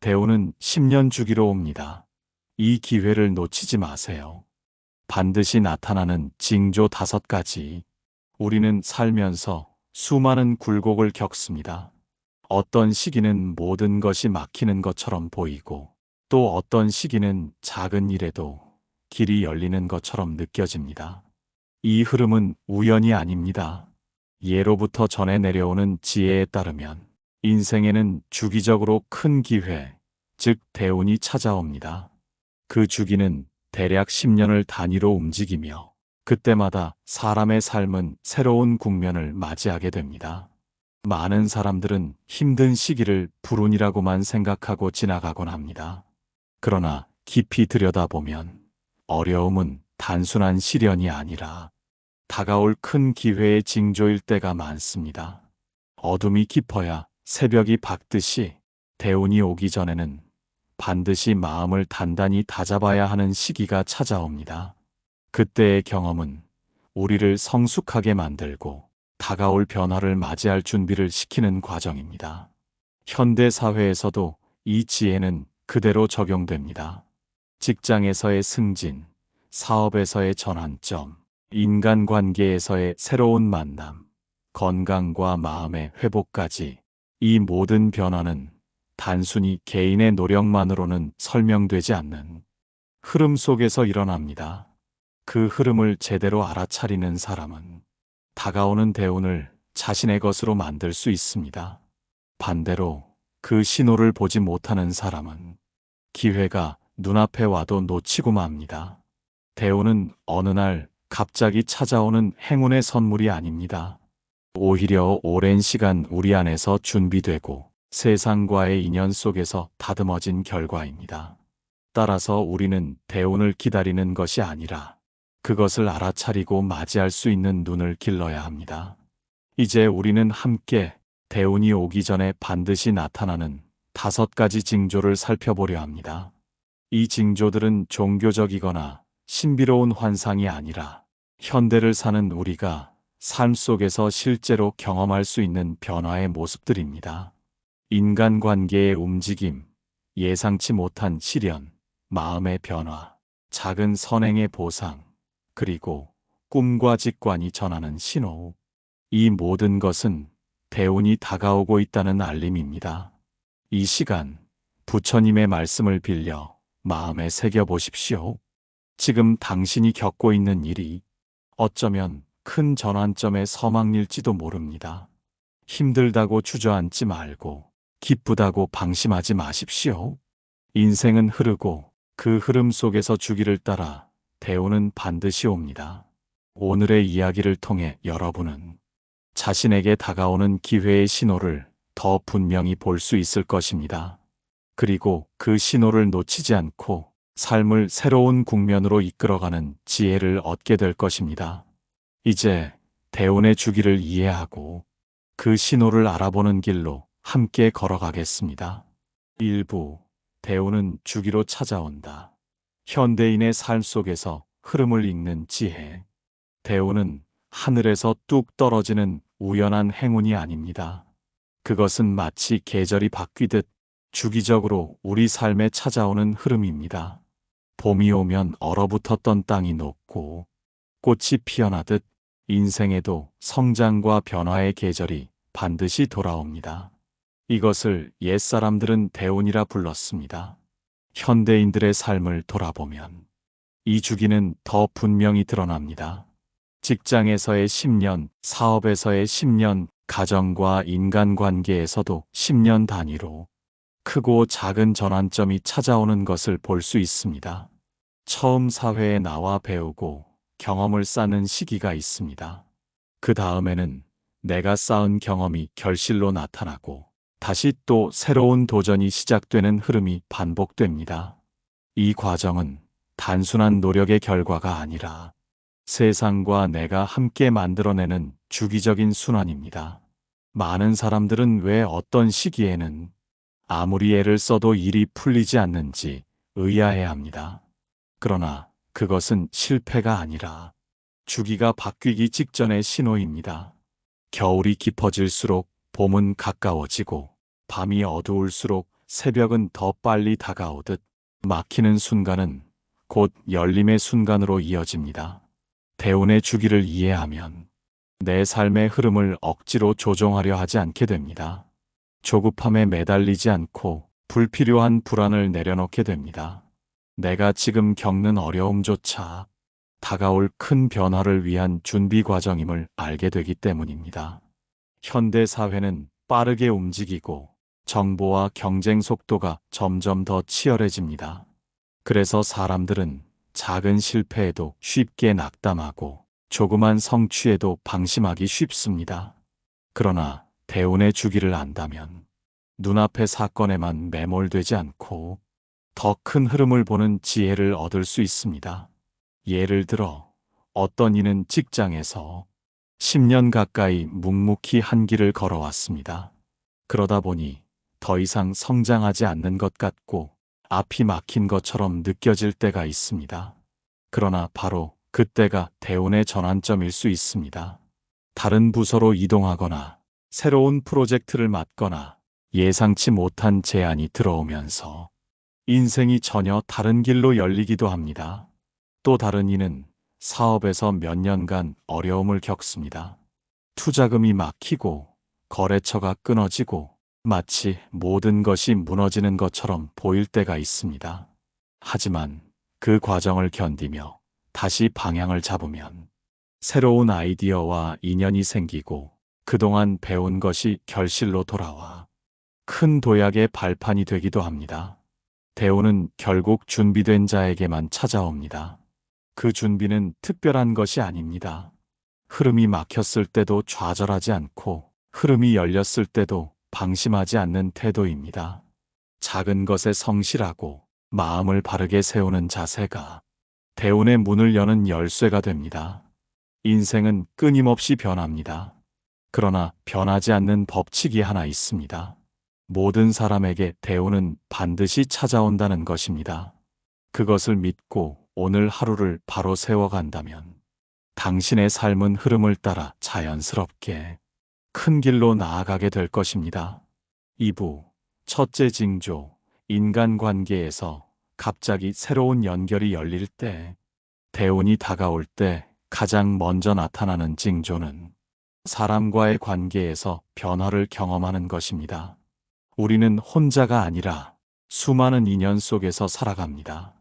대우는 10년 주기로 옵니다. 이 기회를 놓치지 마세요. 반드시 나타나는 징조 5가지. 우리는 살면서 수많은 굴곡을 겪습니다. 어떤 시기는 모든 것이 막히는 것처럼 보이고, 또 어떤 시기는 작은 일에도 길이 열리는 것처럼 느껴집니다. 이 흐름은 우연이 아닙니다. 예로부터 전해 내려오는 지혜에 따르면 인생에는 주기적으로 큰 기회, 즉 대운이 찾아옵니다. 그 주기는 대략 10년을 단위로 움직이며 그때마다 사람의 삶은 새로운 국면을 맞이하게 됩니다. 많은 사람들은 힘든 시기를 불운이라고만 생각하고 지나가곤 합니다. 그러나 깊이 들여다보면 어려움은 단순한 시련이 아니라 다가올 큰 기회의 징조일 때가 많습니다. 어둠이 깊어야 새벽이 밝듯이 대운이 오기 전에는 반드시 마음을 단단히 다잡아야 하는 시기가 찾아옵니다. 그때의 경험은 우리를 성숙하게 만들고 다가올 변화를 맞이할 준비를 시키는 과정입니다. 현대 사회에서도 이 지혜는 그대로 적용됩니다. 직장에서의 승진, 사업에서의 전환점, 인간관계에서의 새로운 만남, 건강과 마음의 회복까지 이 모든 변화는 단순히 개인의 노력만으로는 설명되지 않는 흐름 속에서 일어납니다. 그 흐름을 제대로 알아차리는 사람은 다가오는 대운을 자신의 것으로 만들 수 있습니다. 반대로 그 신호를 보지 못하는 사람은 기회가 눈앞에 와도 놓치고 맙니다. 대운은 어느 날 갑자기 찾아오는 행운의 선물이 아닙니다. 오히려 오랜 시간 우리 안에서 준비되고 세상과의 인연 속에서 다듬어진 결과입니다. 따라서 우리는 대운을 기다리는 것이 아니라 그것을 알아차리고 맞이할 수 있는 눈을 길러야 합니다. 이제 우리는 함께 대운이 오기 전에 반드시 나타나는 5가지 징조를 살펴보려 합니다. 이 징조들은 종교적이거나 신비로운 환상이 아니라 현대를 사는 우리가 삶 속에서 실제로 경험할 수 있는 변화의 모습들입니다. 인간관계의 움직임, 예상치 못한 시련, 마음의 변화, 작은 선행의 보상, 그리고 꿈과 직관이 전하는 신호. 이 모든 것은 대운이 다가오고 있다는 알림입니다. 이 시간, 부처님의 말씀을 빌려 마음에 새겨보십시오. 지금 당신이 겪고 있는 일이 어쩌면 큰 전환점의 서막일지도 모릅니다. 힘들다고 주저앉지 말고 기쁘다고 방심하지 마십시오. 인생은 흐르고 그 흐름 속에서 주기를 따라 대운은 반드시 옵니다. 오늘의 이야기를 통해 여러분은 자신에게 다가오는 기회의 신호를 더 분명히 볼 수 있을 것입니다. 그리고 그 신호를 놓치지 않고 삶을 새로운 국면으로 이끌어가는 지혜를 얻게 될 것입니다. 이제 대운의 주기를 이해하고 그 신호를 알아보는 길로 함께 걸어가겠습니다. 1부, 대운은 주기로 찾아온다. 현대인의 삶 속에서 흐름을 읽는 지혜. 대운은 하늘에서 뚝 떨어지는 우연한 행운이 아닙니다. 그것은 마치 계절이 바뀌듯 주기적으로 우리 삶에 찾아오는 흐름입니다. 봄이 오면 얼어붙었던 땅이 녹고 꽃이 피어나듯 인생에도 성장과 변화의 계절이 반드시 돌아옵니다. 이것을 옛사람들은 대운이라 불렀습니다. 현대인들의 삶을 돌아보면 이 주기는 더 분명히 드러납니다. 직장에서의 10년, 사업에서의 10년, 가정과 인간관계에서도 10년 단위로 크고 작은 전환점이 찾아오는 것을 볼 수 있습니다. 처음 사회에 나와 배우고 경험을 쌓는 시기가 있습니다. 그 다음에는 내가 쌓은 경험이 결실로 나타나고 다시 또 새로운 도전이 시작되는 흐름이 반복됩니다. 이 과정은 단순한 노력의 결과가 아니라 세상과 내가 함께 만들어내는 주기적인 순환입니다. 많은 사람들은 왜 어떤 시기에는 아무리 애를 써도 일이 풀리지 않는지 의아해합니다. 그러나 그것은 실패가 아니라 주기가 바뀌기 직전의 신호입니다. 겨울이 깊어질수록 봄은 가까워지고 밤이 어두울수록 새벽은 더 빨리 다가오듯 막히는 순간은 곧 열림의 순간으로 이어집니다. 대운의 주기를 이해하면 내 삶의 흐름을 억지로 조종하려 하지 않게 됩니다. 조급함에 매달리지 않고 불필요한 불안을 내려놓게 됩니다. 내가 지금 겪는 어려움조차 다가올 큰 변화를 위한 준비 과정임을 알게 되기 때문입니다. 현대 사회는 빠르게 움직이고 정보와 경쟁 속도가 점점 더 치열해집니다. 그래서 사람들은 작은 실패에도 쉽게 낙담하고 조그만 성취에도 방심하기 쉽습니다. 그러나 대운의 주기를 안다면 눈앞의 사건에만 매몰되지 않고 더 큰 흐름을 보는 지혜를 얻을 수 있습니다. 예를 들어 어떤 이는 직장에서 10년 가까이 묵묵히 한 길을 걸어왔습니다. 그러다 보니 더 이상 성장하지 않는 것 같고 앞이 막힌 것처럼 느껴질 때가 있습니다. 그러나 바로 그때가 대운의 전환점일 수 있습니다. 다른 부서로 이동하거나 새로운 프로젝트를 맡거나 예상치 못한 제안이 들어오면서 인생이 전혀 다른 길로 열리기도 합니다. 또 다른 이는 사업에서 몇 년간 어려움을 겪습니다. 투자금이 막히고 거래처가 끊어지고 마치 모든 것이 무너지는 것처럼 보일 때가 있습니다. 하지만 그 과정을 견디며 다시 방향을 잡으면 새로운 아이디어와 인연이 생기고 그동안 배운 것이 결실로 돌아와 큰 도약의 발판이 되기도 합니다. 대운은 결국 준비된 자에게만 찾아옵니다. 그 준비는 특별한 것이 아닙니다. 흐름이 막혔을 때도 좌절하지 않고 흐름이 열렸을 때도 방심하지 않는 태도입니다. 작은 것에 성실하고 마음을 바르게 세우는 자세가 대운의 문을 여는 열쇠가 됩니다. 인생은 끊임없이 변합니다. 그러나 변하지 않는 법칙이 하나 있습니다. 모든 사람에게 대운은 반드시 찾아온다는 것입니다. 그것을 믿고 오늘 하루를 바로 세워간다면 당신의 삶은 흐름을 따라 자연스럽게 큰 길로 나아가게 될 것입니다. 2부 첫째 징조 인간관계에서 갑자기 새로운 연결이 열릴 때 대운이 다가올 때 가장 먼저 나타나는 징조는 사람과의 관계에서 변화를 경험하는 것입니다. 우리는 혼자가 아니라 수많은 인연 속에서 살아갑니다.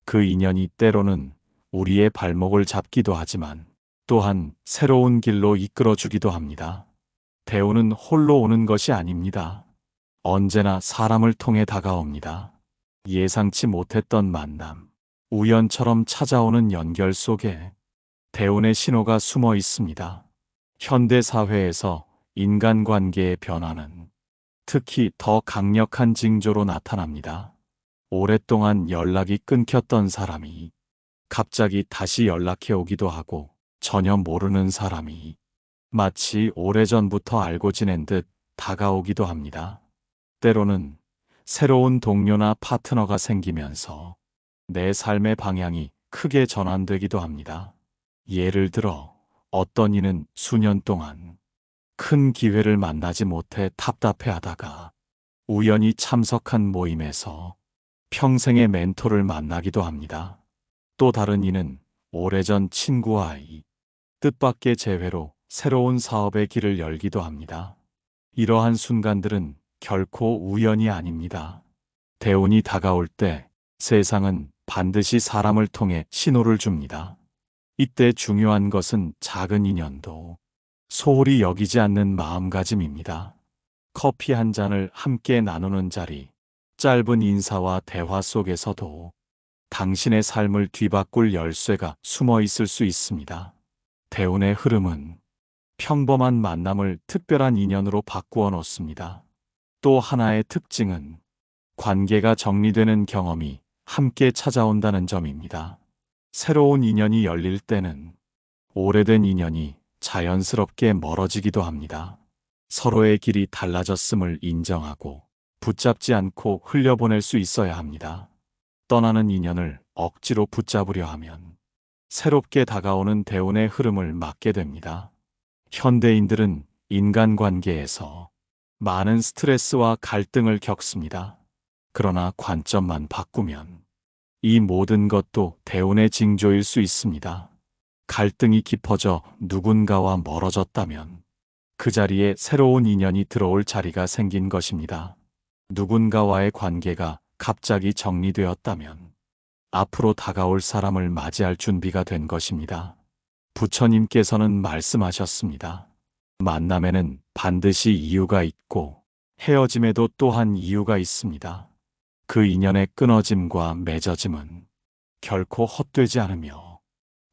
그 인연이 때로는 우리의 발목을 잡기도 하지만 또한 새로운 길로 이끌어주기도 합니다. 대운은 홀로 오는 것이 아닙니다. 언제나 사람을 통해 다가옵니다. 예상치 못했던 만남, 우연처럼 찾아오는 연결 속에 대운의 신호가 숨어 있습니다. 현대 사회에서 인간관계의 변화는 특히 더 강력한 징조로 나타납니다. 오랫동안 연락이 끊겼던 사람이 갑자기 다시 연락해 오기도 하고 전혀 모르는 사람이 마치 오래전부터 알고 지낸 듯 다가오기도 합니다. 때로는 새로운 동료나 파트너가 생기면서 내 삶의 방향이 크게 전환되기도 합니다. 예를 들어 어떤 이는 수년 동안 큰 기회를 만나지 못해 답답해하다가 우연히 참석한 모임에서 평생의 멘토를 만나기도 합니다. 또 다른 이는 오래전 친구와의 뜻밖의 재회로 새로운 사업의 길을 열기도 합니다. 이러한 순간들은 결코 우연이 아닙니다. 대운이 다가올 때 세상은 반드시 사람을 통해 신호를 줍니다. 이때 중요한 것은 작은 인연도 소홀히 여기지 않는 마음가짐입니다. 커피 한 잔을 함께 나누는 자리, 짧은 인사와 대화 속에서도 당신의 삶을 뒤바꿀 열쇠가 숨어 있을 수 있습니다. 대운의 흐름은 평범한 만남을 특별한 인연으로 바꾸어 놓습니다. 또 하나의 특징은 관계가 정리되는 경험이 함께 찾아온다는 점입니다. 새로운 인연이 열릴 때는 오래된 인연이 자연스럽게 멀어지기도 합니다. 서로의 길이 달라졌음을 인정하고 붙잡지 않고 흘려보낼 수 있어야 합니다. 떠나는 인연을 억지로 붙잡으려 하면 새롭게 다가오는 대운의 흐름을 막게 됩니다. 현대인들은 인간관계에서 많은 스트레스와 갈등을 겪습니다. 그러나 관점만 바꾸면 이 모든 것도 대운의 징조일 수 있습니다. 갈등이 깊어져 누군가와 멀어졌다면 그 자리에 새로운 인연이 들어올 자리가 생긴 것입니다. 누군가와의 관계가 갑자기 정리되었다면 앞으로 다가올 사람을 맞이할 준비가 된 것입니다. 부처님께서는 말씀하셨습니다. 만남에는 반드시 이유가 있고 헤어짐에도 또한 이유가 있습니다. 그 인연의 끊어짐과 맺어짐은 결코 헛되지 않으며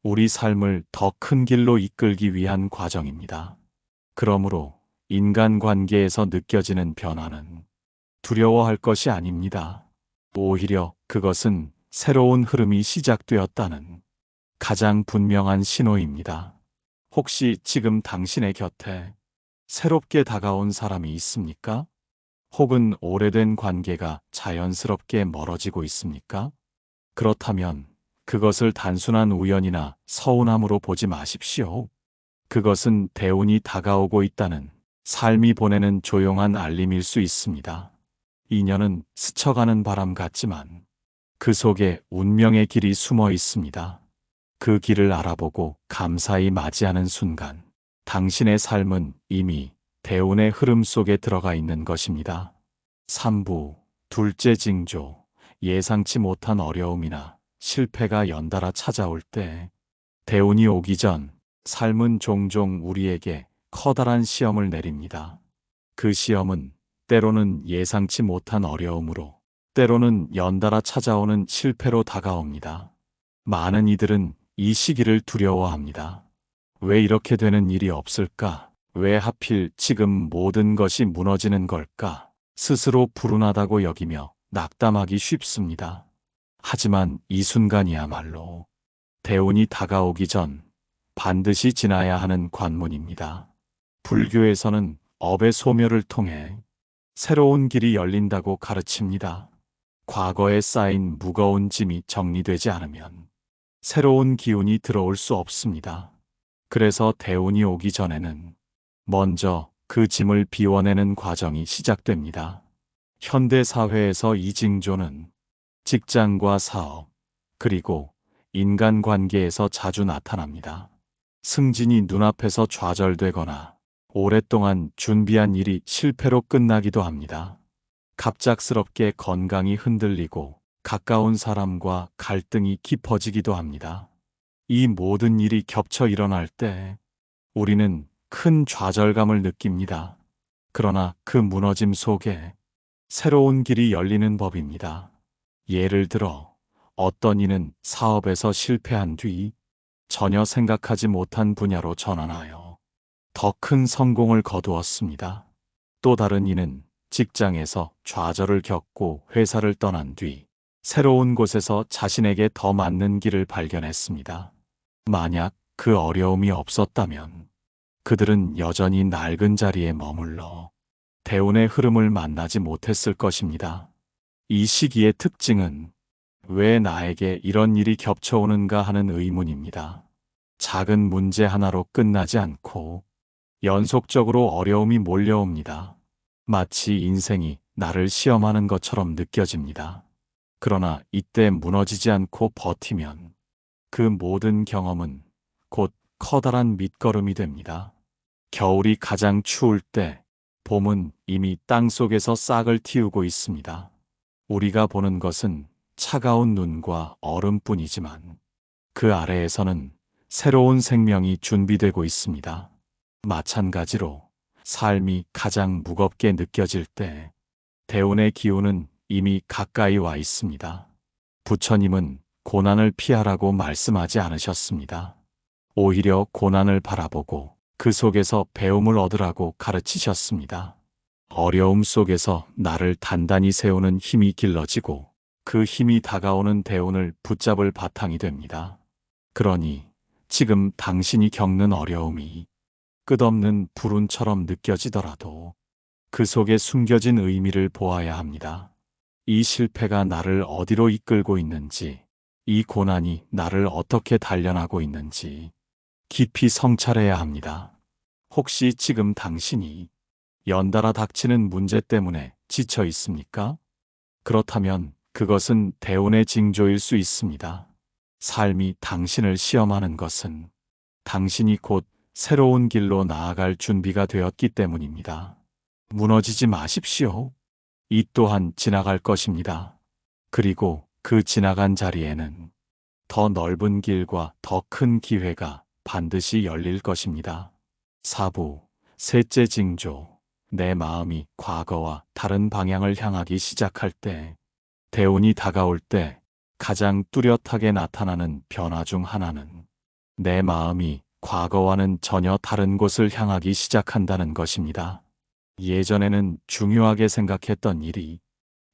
우리 삶을 더 큰 길로 이끌기 위한 과정입니다. 그러므로 인간관계에서 느껴지는 변화는 두려워할 것이 아닙니다. 오히려 그것은 새로운 흐름이 시작되었다는 가장 분명한 신호입니다. 혹시 지금 당신의 곁에 새롭게 다가온 사람이 있습니까? 혹은 오래된 관계가 자연스럽게 멀어지고 있습니까? 그렇다면 그것을 단순한 우연이나 서운함으로 보지 마십시오. 그것은 대운이 다가오고 있다는 삶이 보내는 조용한 알림일 수 있습니다. 인연은 스쳐가는 바람 같지만 그 속에 운명의 길이 숨어 있습니다. 그 길을 알아보고 감사히 맞이하는 순간 당신의 삶은 이미 대운의 흐름 속에 들어가 있는 것입니다. 3부 둘째 징조, 예상치 못한 어려움이나 실패가 연달아 찾아올 때 대운이 오기 전 삶은 종종 우리에게 커다란 시험을 내립니다. 그 시험은 때로는 예상치 못한 어려움으로, 때로는 연달아 찾아오는 실패로 다가옵니다. 많은 이들은 이 시기를 두려워합니다. 왜 이렇게 되는 일이 없을까? 왜 하필 지금 모든 것이 무너지는 걸까? 스스로 불운하다고 여기며 낙담하기 쉽습니다. 하지만 이 순간이야말로 대운이 다가오기 전 반드시 지나야 하는 관문입니다. 불교에서는 업의 소멸을 통해 새로운 길이 열린다고 가르칩니다. 과거에 쌓인 무거운 짐이 정리되지 않으면 새로운 기운이 들어올 수 없습니다. 그래서 대운이 오기 전에는 먼저 그 짐을 비워내는 과정이 시작됩니다. 현대 사회에서 이 징조는 직장과 사업, 그리고 인간관계에서 자주 나타납니다. 승진이 눈앞에서 좌절되거나 오랫동안 준비한 일이 실패로 끝나기도 합니다. 갑작스럽게 건강이 흔들리고 가까운 사람과 갈등이 깊어지기도 합니다. 이 모든 일이 겹쳐 일어날 때 우리는 큰 좌절감을 느낍니다. 그러나 그 무너짐 속에 새로운 길이 열리는 법입니다. 예를 들어 어떤 이는 사업에서 실패한 뒤 전혀 생각하지 못한 분야로 전환하여 더 큰 성공을 거두었습니다. 또 다른 이는 직장에서 좌절을 겪고 회사를 떠난 뒤 새로운 곳에서 자신에게 더 맞는 길을 발견했습니다. 만약 그 어려움이 없었다면 그들은 여전히 낡은 자리에 머물러 대운의 흐름을 만나지 못했을 것입니다. 이 시기의 특징은 왜 나에게 이런 일이 겹쳐오는가 하는 의문입니다. 작은 문제 하나로 끝나지 않고 연속적으로 어려움이 몰려옵니다. 마치 인생이 나를 시험하는 것처럼 느껴집니다. 그러나 이때 무너지지 않고 버티면 그 모든 경험은 곧 커다란 밑거름이 됩니다. 겨울이 가장 추울 때 봄은 이미 땅 속에서 싹을 틔우고 있습니다. 우리가 보는 것은 차가운 눈과 얼음뿐이지만 그 아래에서는 새로운 생명이 준비되고 있습니다. 마찬가지로 삶이 가장 무겁게 느껴질 때 대운의 기운은 이미 가까이 와 있습니다. 부처님은 고난을 피하라고 말씀하지 않으셨습니다. 오히려 고난을 바라보고 그 속에서 배움을 얻으라고 가르치셨습니다. 어려움 속에서 나를 단단히 세우는 힘이 길러지고 그 힘이 다가오는 대운을 붙잡을 바탕이 됩니다. 그러니 지금 당신이 겪는 어려움이 끝없는 불운처럼 느껴지더라도 그 속에 숨겨진 의미를 보아야 합니다. 이 실패가 나를 어디로 이끌고 있는지, 이 고난이 나를 어떻게 단련하고 있는지 깊이 성찰해야 합니다. 혹시 지금 당신이 연달아 닥치는 문제 때문에 지쳐 있습니까? 그렇다면 그것은 대운의 징조일 수 있습니다. 삶이 당신을 시험하는 것은 당신이 곧 새로운 길로 나아갈 준비가 되었기 때문입니다. 무너지지 마십시오. 이 또한 지나갈 것입니다. 그리고 그 지나간 자리에는 더 넓은 길과 더 큰 기회가 반드시 열릴 것입니다. 사부, 셋째 징조, 내 마음이 과거와 다른 방향을 향하기 시작할 때, 대운이 다가올 때 가장 뚜렷하게 나타나는 변화 중 하나는 내 마음이 과거와는 전혀 다른 곳을 향하기 시작한다는 것입니다. 예전에는 중요하게 생각했던 일이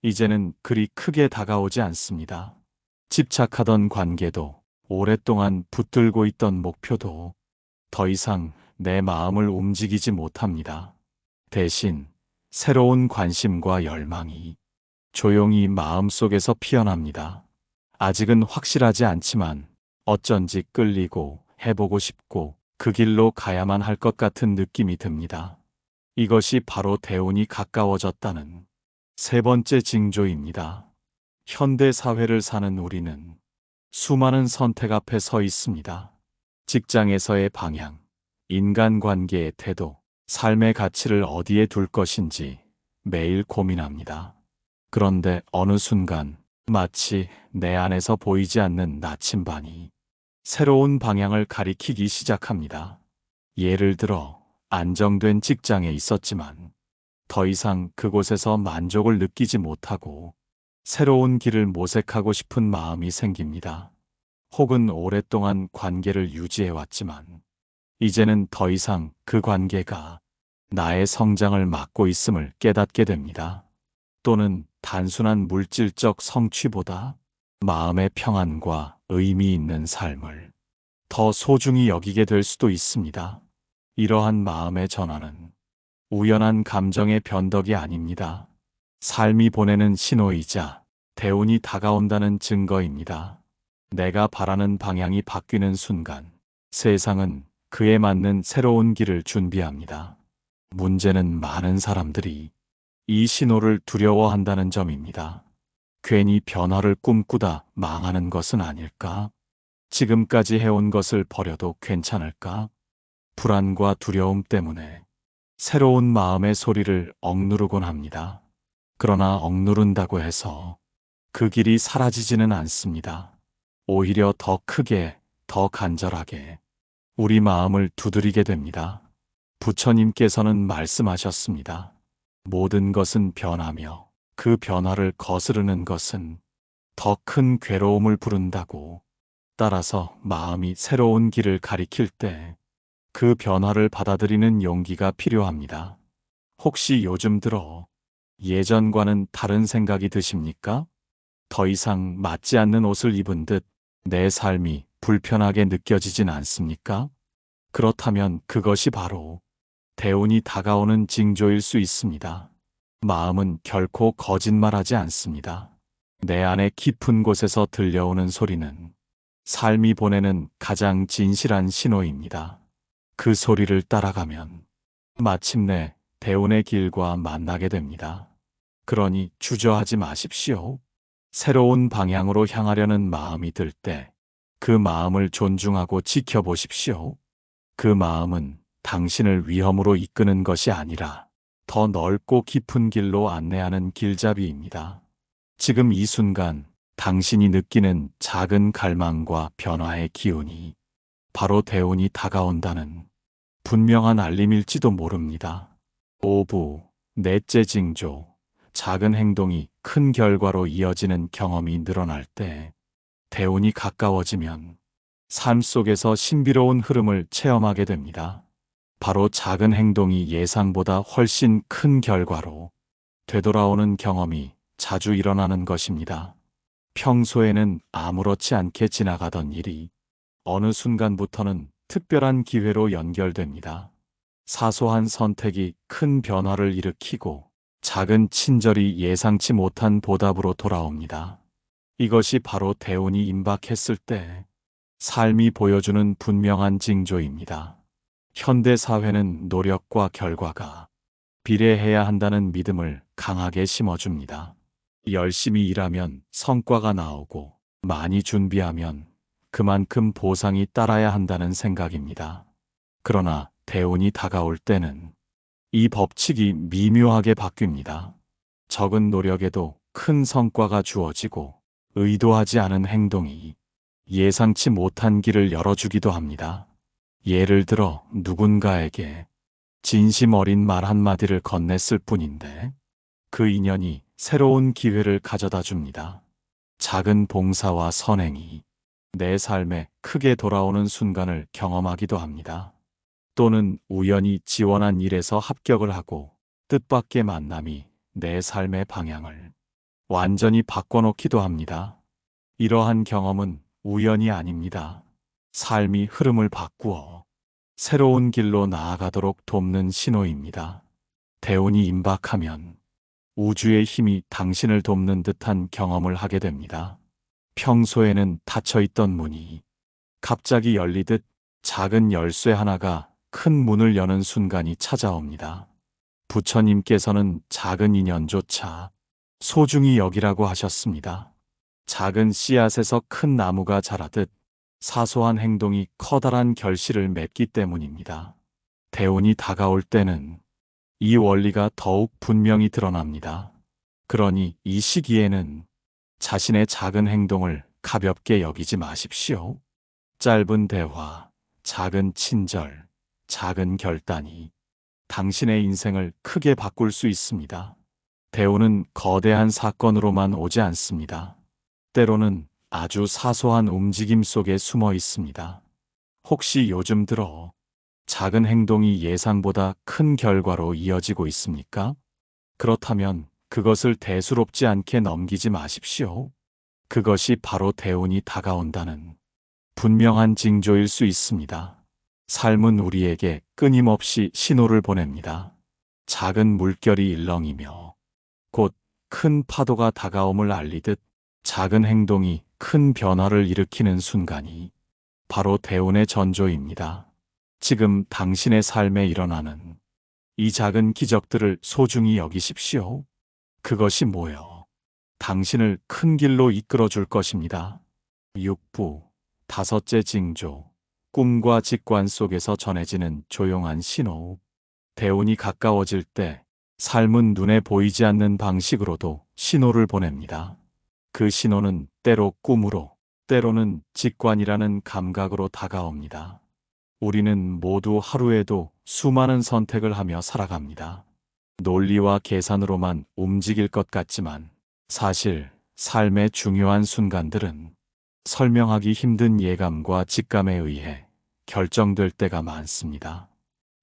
이제는 그리 크게 다가오지 않습니다. 집착하던 관계도, 오랫동안 붙들고 있던 목표도 더 이상 내 마음을 움직이지 못합니다. 대신 새로운 관심과 열망이 조용히 마음속에서 피어납니다. 아직은 확실하지 않지만 어쩐지 끌리고 해보고 싶고 그 길로 가야만 할 것 같은 느낌이 듭니다. 이것이 바로 대운이 가까워졌다는 세 번째 징조입니다. 현대 사회를 사는 우리는 수많은 선택 앞에 서 있습니다. 직장에서의 방향, 인간관계의 태도, 삶의 가치를 어디에 둘 것인지 매일 고민합니다. 그런데 어느 순간 마치 내 안에서 보이지 않는 나침반이 새로운 방향을 가리키기 시작합니다. 예를 들어 안정된 직장에 있었지만 더 이상 그곳에서 만족을 느끼지 못하고 새로운 길을 모색하고 싶은 마음이 생깁니다. 혹은 오랫동안 관계를 유지해왔지만 이제는 더 이상 그 관계가 나의 성장을 막고 있음을 깨닫게 됩니다. 또는 단순한 물질적 성취보다 마음의 평안과 의미 있는 삶을 더 소중히 여기게 될 수도 있습니다. 이러한 마음의 전환은 우연한 감정의 변덕이 아닙니다. 삶이 보내는 신호이자 대운이 다가온다는 증거입니다. 내가 바라는 방향이 바뀌는 순간 세상은 그에 맞는 새로운 길을 준비합니다. 문제는 많은 사람들이 이 신호를 두려워한다는 점입니다. 괜히 변화를 꿈꾸다 망하는 것은 아닐까? 지금까지 해온 것을 버려도 괜찮을까? 불안과 두려움 때문에 새로운 마음의 소리를 억누르곤 합니다. 그러나 억누른다고 해서 그 길이 사라지지는 않습니다. 오히려 더 크게, 더 간절하게 우리 마음을 두드리게 됩니다. 부처님께서는 말씀하셨습니다. 모든 것은 변하며 그 변화를 거스르는 것은 더 큰 괴로움을 부른다고. 따라서 마음이 새로운 길을 가리킬 때 그 변화를 받아들이는 용기가 필요합니다. 혹시 요즘 들어 예전과는 다른 생각이 드십니까? 더 이상 맞지 않는 옷을 입은 듯 내 삶이 불편하게 느껴지진 않습니까? 그렇다면 그것이 바로 대운이 다가오는 징조일 수 있습니다. 마음은 결코 거짓말하지 않습니다. 내 안의 깊은 곳에서 들려오는 소리는 삶이 보내는 가장 진실한 신호입니다. 그 소리를 따라가면 마침내 대운의 길과 만나게 됩니다. 그러니 주저하지 마십시오. 새로운 방향으로 향하려는 마음이 들 때 그 마음을 존중하고 지켜보십시오. 그 마음은 당신을 위험으로 이끄는 것이 아니라 더 넓고 깊은 길로 안내하는 길잡이입니다. 지금 이 순간 당신이 느끼는 작은 갈망과 변화의 기운이 바로 대운이 다가온다는 분명한 알림일지도 모릅니다. 오부, 넷째 징조, 작은 행동이 큰 결과로 이어지는 경험이 늘어날 때 대운이 가까워지면 삶 속에서 신비로운 흐름을 체험하게 됩니다. 바로 작은 행동이 예상보다 훨씬 큰 결과로 되돌아오는 경험이 자주 일어나는 것입니다. 평소에는 아무렇지 않게 지나가던 일이 어느 순간부터는 특별한 기회로 연결됩니다. 사소한 선택이 큰 변화를 일으키고 작은 친절이 예상치 못한 보답으로 돌아옵니다. 이것이 바로 대운이 임박했을 때 삶이 보여주는 분명한 징조입니다. 현대 사회는 노력과 결과가 비례해야 한다는 믿음을 강하게 심어줍니다. 열심히 일하면 성과가 나오고 많이 준비하면 그만큼 보상이 따라야 한다는 생각입니다. 그러나 대운이 다가올 때는 이 법칙이 미묘하게 바뀝니다. 적은 노력에도 큰 성과가 주어지고 의도하지 않은 행동이 예상치 못한 길을 열어주기도 합니다. 예를 들어 누군가에게 진심 어린 말 한마디를 건넸을 뿐인데 그 인연이 새로운 기회를 가져다 줍니다. 작은 봉사와 선행이 내 삶에 크게 돌아오는 순간을 경험하기도 합니다. 또는 우연히 지원한 일에서 합격을 하고 뜻밖의 만남이 내 삶의 방향을 완전히 바꿔놓기도 합니다. 이러한 경험은 우연이 아닙니다. 삶이 흐름을 바꾸어 새로운 길로 나아가도록 돕는 신호입니다. 대운이 임박하면 우주의 힘이 당신을 돕는 듯한 경험을 하게 됩니다. 평소에는 닫혀있던 문이 갑자기 열리듯 작은 열쇠 하나가 큰 문을 여는 순간이 찾아옵니다. 부처님께서는 작은 인연조차 소중히 여기라고 하셨습니다. 작은 씨앗에서 큰 나무가 자라듯 사소한 행동이 커다란 결실을 맺기 때문입니다. 대운이 다가올 때는 이 원리가 더욱 분명히 드러납니다. 그러니 이 시기에는 자신의 작은 행동을 가볍게 여기지 마십시오. 짧은 대화, 작은 친절, 작은 결단이 당신의 인생을 크게 바꿀 수 있습니다. 대운은 거대한 사건으로만 오지 않습니다. 때로는 아주 사소한 움직임 속에 숨어 있습니다. 혹시 요즘 들어 작은 행동이 예상보다 큰 결과로 이어지고 있습니까? 그렇다면 그것을 대수롭지 않게 넘기지 마십시오. 그것이 바로 대운이 다가온다는 분명한 징조일 수 있습니다. 삶은 우리에게 끊임없이 신호를 보냅니다. 작은 물결이 일렁이며 곧 큰 파도가 다가옴을 알리듯 작은 행동이 큰 변화를 일으키는 순간이 바로 대운의 전조입니다. 지금 당신의 삶에 일어나는 이 작은 기적들을 소중히 여기십시오. 그것이 모여 당신을 큰 길로 이끌어 줄 것입니다. 육부, 다섯째 징조, 꿈과 직관 속에서 전해지는 조용한 신호. 대운이 가까워질 때 삶은 눈에 보이지 않는 방식으로도 신호를 보냅니다. 그 신호는 때로 꿈으로, 때로는 직관이라는 감각으로 다가옵니다. 우리는 모두 하루에도 수많은 선택을 하며 살아갑니다. 논리와 계산으로만 움직일 것 같지만 사실 삶의 중요한 순간들은 설명하기 힘든 예감과 직감에 의해 결정될 때가 많습니다.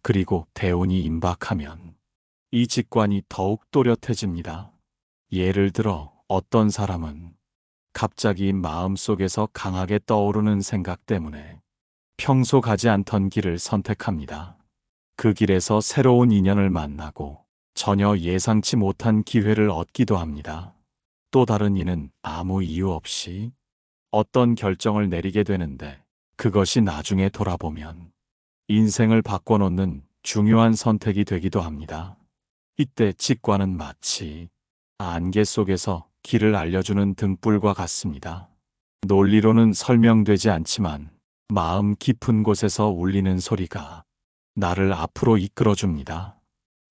그리고 대운이 임박하면 이 직관이 더욱 또렷해집니다. 예를 들어 어떤 사람은 갑자기 마음속에서 강하게 떠오르는 생각 때문에 평소 가지 않던 길을 선택합니다. 그 길에서 새로운 인연을 만나고 전혀 예상치 못한 기회를 얻기도 합니다. 또 다른 이는 아무 이유 없이 어떤 결정을 내리게 되는데 그것이 나중에 돌아보면 인생을 바꿔놓는 중요한 선택이 되기도 합니다. 이때 직관은 마치 안개 속에서 길을 알려주는 등불과 같습니다. 논리로는 설명되지 않지만 마음 깊은 곳에서 울리는 소리가 나를 앞으로 이끌어줍니다.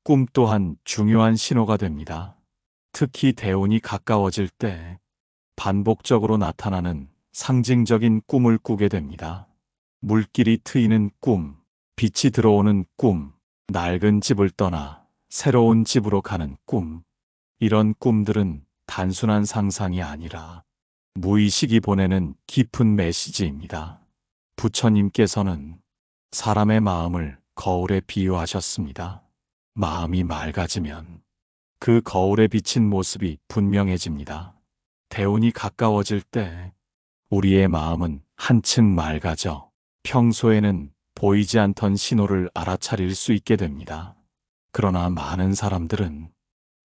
꿈 또한 중요한 신호가 됩니다. 특히 대운이 가까워질 때 반복적으로 나타나는 상징적인 꿈을 꾸게 됩니다. 물길이 트이는 꿈, 빛이 들어오는 꿈, 낡은 집을 떠나 새로운 집으로 가는 꿈. 이런 꿈들은 단순한 상상이 아니라 무의식이 보내는 깊은 메시지입니다. 부처님께서는 사람의 마음을 거울에 비유하셨습니다. 마음이 맑아지면 그 거울에 비친 모습이 분명해집니다. 대운이 가까워질 때 우리의 마음은 한층 맑아져 평소에는 보이지 않던 신호를 알아차릴 수 있게 됩니다. 그러나 많은 사람들은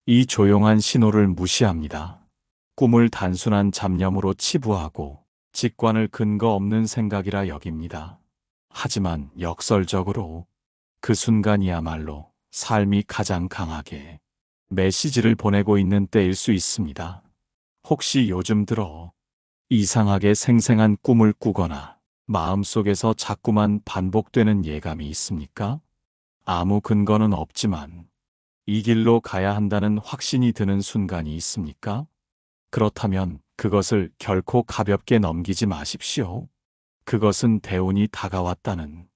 이 조용한 신호를 무시합니다. 꿈을 단순한 잡념으로 치부하고 직관을 근거 없는 생각이라 여깁니다. 하지만 역설적으로 그 순간이야말로 삶이 가장 강하게 메시지를 보내고 있는 때일 수 있습니다. 혹시 요즘 들어 이상하게 생생한 꿈을 꾸거나 마음속에서 자꾸만 반복되는 예감이 있습니까? 아무 근거는 없지만 이 길로 가야 한다는 확신이 드는 순간이 있습니까? 그렇다면 그것을 결코 가볍게 넘기지 마십시오. 그것은 대운이 다가왔다는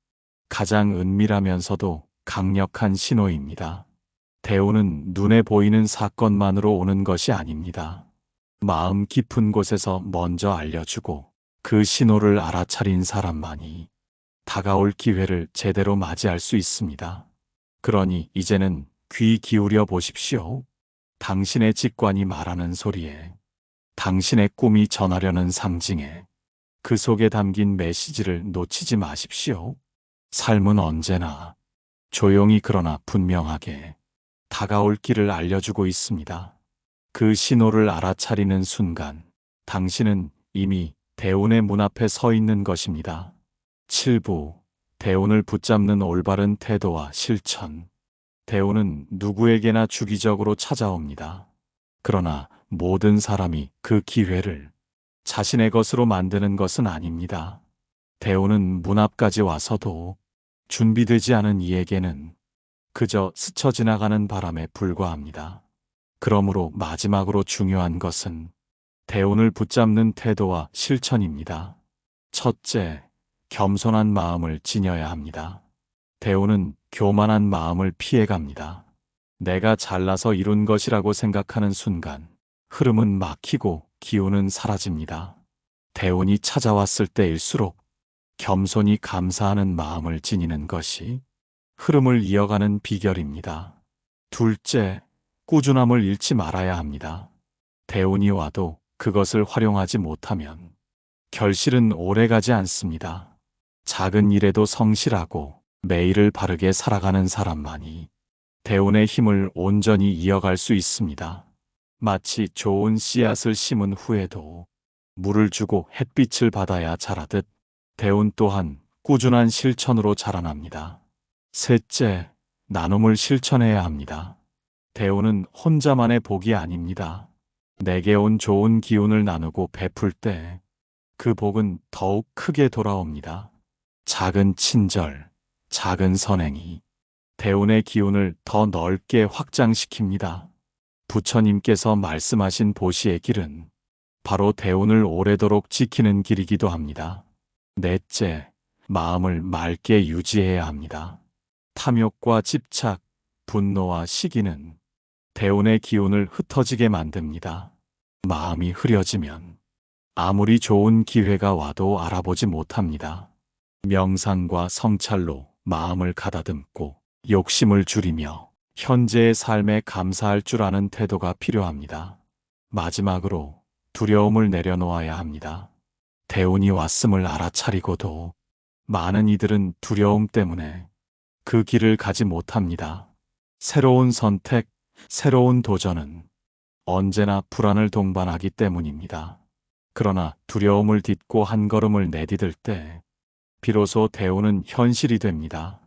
가장 은밀하면서도 강력한 신호입니다. 대운은 눈에 보이는 사건만으로 오는 것이 아닙니다. 마음 깊은 곳에서 먼저 알려주고 그 신호를 알아차린 사람만이 다가올 기회를 제대로 맞이할 수 있습니다. 그러니 이제는 귀 기울여 보십시오. 당신의 직관이 말하는 소리에, 당신의 꿈이 전하려는 상징에, 그 속에 담긴 메시지를 놓치지 마십시오. 삶은 언제나 조용히 그러나 분명하게 다가올 길을 알려주고 있습니다. 그 신호를 알아차리는 순간 당신은 이미 대운의 문 앞에 서 있는 것입니다. 7부 대운을 붙잡는 올바른 태도와 실천. 대운은 누구에게나 주기적으로 찾아옵니다. 그러나 모든 사람이 그 기회를 자신의 것으로 만드는 것은 아닙니다. 대운은 문 앞까지 와서도 준비되지 않은 이에게는 그저 스쳐 지나가는 바람에 불과합니다. 그러므로 마지막으로 중요한 것은 대운을 붙잡는 태도와 실천입니다. 첫째, 겸손한 마음을 지녀야 합니다. 대운은 교만한 마음을 피해갑니다. 내가 잘나서 이룬 것이라고 생각하는 순간 흐름은 막히고 기운은 사라집니다. 대운이 찾아왔을 때일수록 겸손히 감사하는 마음을 지니는 것이 흐름을 이어가는 비결입니다. 둘째, 꾸준함을 잃지 말아야 합니다. 대운이 와도 그것을 활용하지 못하면 결실은 오래가지 않습니다. 작은 일에도 성실하고 매일을 바르게 살아가는 사람만이 대운의 힘을 온전히 이어갈 수 있습니다. 마치 좋은 씨앗을 심은 후에도 물을 주고 햇빛을 받아야 자라듯 대운 또한 꾸준한 실천으로 자라납니다. 셋째, 나눔을 실천해야 합니다. 대운은 혼자만의 복이 아닙니다. 내게 온 좋은 기운을 나누고 베풀 때 그 복은 더욱 크게 돌아옵니다. 작은 친절, 작은 선행이 대운의 기운을 더 넓게 확장시킵니다. 부처님께서 말씀하신 보시의 길은 바로 대운을 오래도록 지키는 길이기도 합니다. 넷째, 마음을 맑게 유지해야 합니다. 탐욕과 집착, 분노와 시기는 대운의 기운을 흩어지게 만듭니다. 마음이 흐려지면 아무리 좋은 기회가 와도 알아보지 못합니다. 명상과 성찰로 마음을 가다듬고 욕심을 줄이며 현재의 삶에 감사할 줄 아는 태도가 필요합니다. 마지막으로 두려움을 내려놓아야 합니다. 대운이 왔음을 알아차리고도 많은 이들은 두려움 때문에 그 길을 가지 못합니다. 새로운 선택, 새로운 도전은 언제나 불안을 동반하기 때문입니다. 그러나 두려움을 딛고 한 걸음을 내디딜 때 비로소 대운은 현실이 됩니다.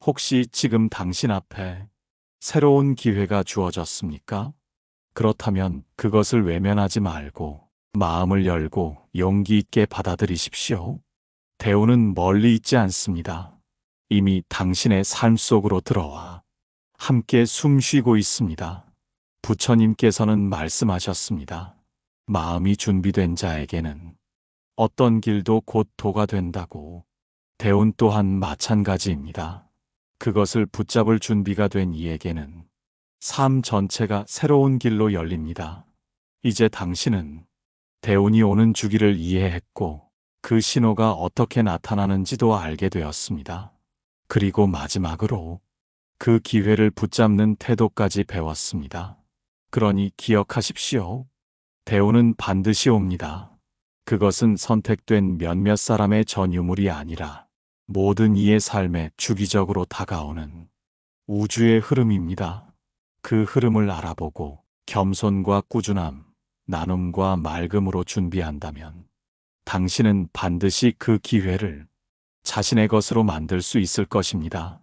혹시 지금 당신 앞에 새로운 기회가 주어졌습니까? 그렇다면 그것을 외면하지 말고 마음을 열고 용기 있게 받아들이십시오. 대운은 멀리 있지 않습니다. 이미 당신의 삶 속으로 들어와 함께 숨 쉬고 있습니다. 부처님께서는 말씀하셨습니다. 마음이 준비된 자에게는 어떤 길도 곧 도가 된다고. 대운 또한 마찬가지입니다. 그것을 붙잡을 준비가 된 이에게는 삶 전체가 새로운 길로 열립니다. 이제 당신은 대운이 오는 주기를 이해했고 그 신호가 어떻게 나타나는지도 알게 되었습니다. 그리고 마지막으로 그 기회를 붙잡는 태도까지 배웠습니다. 그러니 기억하십시오. 대운은 반드시 옵니다. 그것은 선택된 몇몇 사람의 전유물이 아니라 모든 이의 삶에 주기적으로 다가오는 우주의 흐름입니다. 그 흐름을 알아보고 겸손과 꾸준함, 나눔과 맑음으로 준비한다면 당신은 반드시 그 기회를 자신의 것으로 만들 수 있을 것입니다.